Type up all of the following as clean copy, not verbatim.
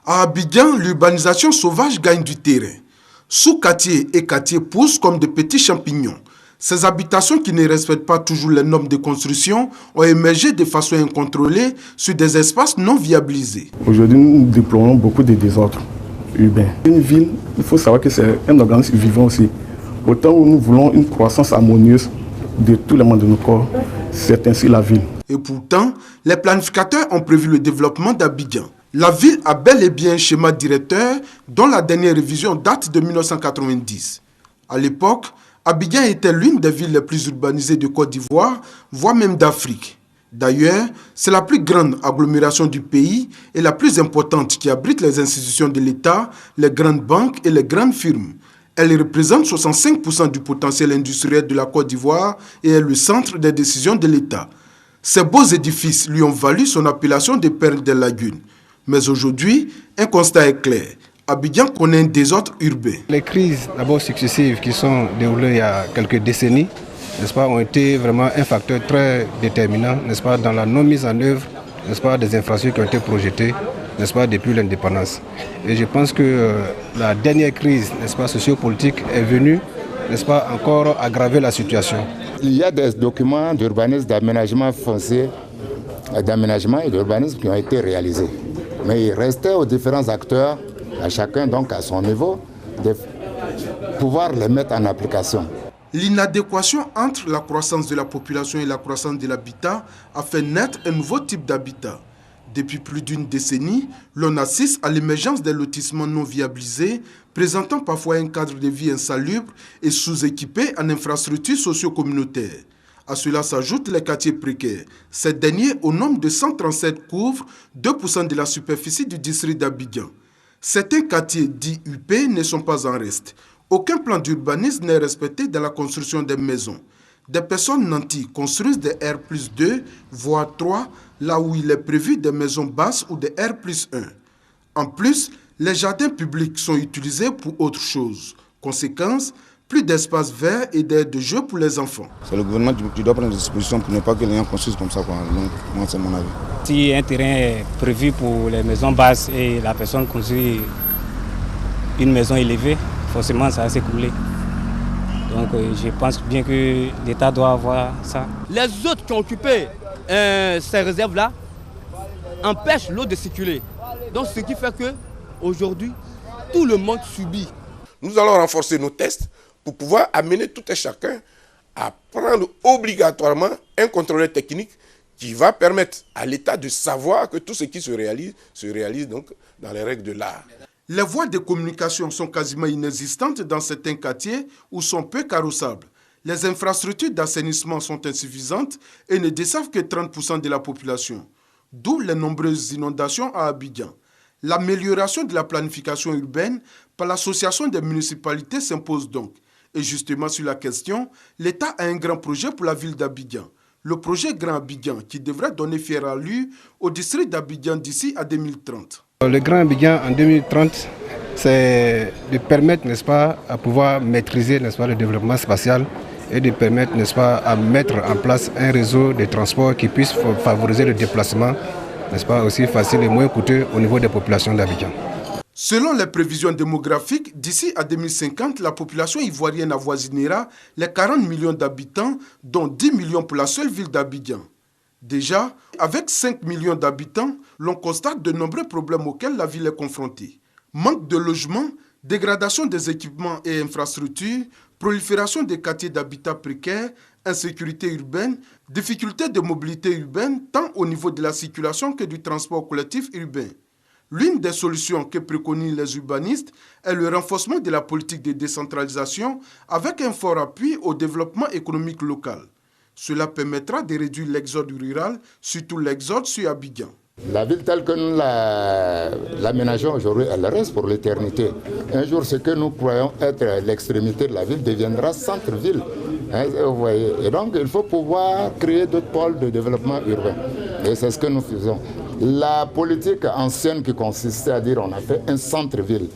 À Abidjan, l'urbanisation sauvage gagne du terrain. Sous-quartiers et quartiers poussent comme de petits champignons. Ces habitations qui ne respectent pas toujours les normes de construction ont émergé de façon incontrôlée sur des espaces non viabilisés. Aujourd'hui, nous déplorons beaucoup de désordres urbains. Une ville, il faut savoir que c'est un organisme vivant aussi. Autant où nous voulons une croissance harmonieuse de tous les membres de nos corps, c'est ainsi la ville. Et pourtant, les planificateurs ont prévu le développement d'Abidjan. La ville a bel et bien un schéma directeur dont la dernière révision date de 1990. À l'époque, Abidjan était l'une des villes les plus urbanisées de Côte d'Ivoire, voire même d'Afrique. D'ailleurs, c'est la plus grande agglomération du pays et la plus importante qui abrite les institutions de l'État, les grandes banques et les grandes firmes. Elle représente 65% du potentiel industriel de la Côte d'Ivoire et est le centre des décisions de l'État. Ces beaux édifices lui ont valu son appellation de perle des lagunes. Mais aujourd'hui, un constat est clair. Abidjan connaît un désordre urbain. Les crises d'abord successives qui sont déroulées il y a quelques décennies, n'est-ce pas, ont été vraiment un facteur très déterminant, n'est-ce pas, dans la non mise en œuvre, n'est-ce pas, des infrastructures qui ont été projetées, n'est-ce pas, depuis l'indépendance. Et je pense que la dernière crise, n'est-ce pas, sociopolitique est venue, n'est-ce pas, encore aggraver la situation. Il y a des documents d'urbanisme, d'aménagement foncier, d'aménagement et d'urbanisme qui ont été réalisés. Mais il restait aux différents acteurs, à chacun donc à son niveau, de pouvoir les mettre en application. L'inadéquation entre la croissance de la population et la croissance de l'habitat a fait naître un nouveau type d'habitat. Depuis plus d'une décennie, l'on assiste à l'émergence des lotissements non viabilisés, présentant parfois un cadre de vie insalubre et sous-équipés en infrastructures socio-communautaires. À cela s'ajoutent les quartiers précaires. Ces derniers, au nombre de 137, couvrent 2% de la superficie du district d'Abidjan. Certains quartiers dits UP ne sont pas en reste. Aucun plan d'urbanisme n'est respecté dans la construction des maisons. Des personnes nanties construisent des R+2, voire 3, là où il est prévu des maisons basses ou des R+1. En plus, les jardins publics sont utilisés pour autre chose. Conséquence, plus d'espace vert et d'aires de jeu pour les enfants. C'est le gouvernement qui doit prendre des dispositions pour ne pas que les gens construisent comme ça. Donc, moi, c'est mon avis. Si un terrain est prévu pour les maisons basses et la personne construit une maison élevée, forcément ça va s'écouler. Donc je pense bien que l'État doit avoir ça. Les autres qui ont occupé ces réserves-là empêchent l'eau de circuler. Donc ce qui fait qu'aujourd'hui, tout le monde subit. Nous allons renforcer nos tests pour pouvoir amener tout et chacun à prendre obligatoirement un contrôleur technique qui va permettre à l'État de savoir que tout ce qui se réalise donc dans les règles de l'art. Les voies de communication sont quasiment inexistantes dans certains quartiers ou sont peu carrossables. Les infrastructures d'assainissement sont insuffisantes et ne desservent que 30% de la population. D'où les nombreuses inondations à Abidjan. L'amélioration de la planification urbaine par l'association des municipalités s'impose donc. Et justement sur la question, l'État a un grand projet pour la ville d'Abidjan. Le projet Grand Abidjan qui devrait donner fière allure au district d'Abidjan d'ici à 2030. Le Grand Abidjan en 2030, c'est de permettre, n'est-ce pas, à pouvoir maîtriser, n'est-ce pas, le développement spatial et de permettre, n'est-ce pas, à mettre en place un réseau de transport qui puisse favoriser le déplacement, n'est-ce pas, aussi facile et moins coûteux au niveau des populations d'Abidjan. Selon les prévisions démographiques, d'ici à 2050, la population ivoirienne avoisinera les 40 millions d'habitants, dont 10 millions pour la seule ville d'Abidjan. Déjà, avec 5 millions d'habitants, l'on constate de nombreux problèmes auxquels la ville est confrontée. Manque de logements, dégradation des équipements et infrastructures, prolifération des quartiers d'habitat précaires, insécurité urbaine, difficultés de mobilité urbaine tant au niveau de la circulation que du transport collectif urbain. L'une des solutions que préconisent les urbanistes est le renforcement de la politique de décentralisation avec un fort appui au développement économique local. Cela permettra de réduire l'exode rural, surtout l'exode sur Abidjan. La ville telle que nous l'aménageons aujourd'hui, elle reste pour l'éternité. Un jour, ce que nous croyons être l'extrémité de la ville deviendra centre-ville. Vous voyez. Et donc, il faut pouvoir créer d'autres pôles de développement urbain. Et c'est ce que nous faisons. La politique ancienne qui consistait à dire on a fait un centre-ville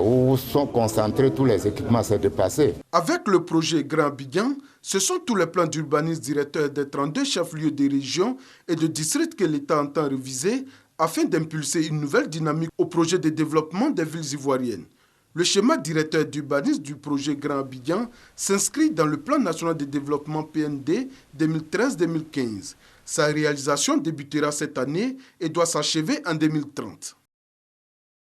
où sont concentrés tous les équipements, c'est dépassé. Avec le projet Grand Abidjan, ce sont tous les plans d'urbanisme directeurs des 32 chefs-lieux de région et de districts que l'État entend réviser afin d'impulser une nouvelle dynamique au projet de développement des villes ivoiriennes. Le schéma directeur d'urbanisme du projet Grand Abidjan s'inscrit dans le plan national de développement PND 2013-2015. Sa réalisation débutera cette année et doit s'achever en 2030.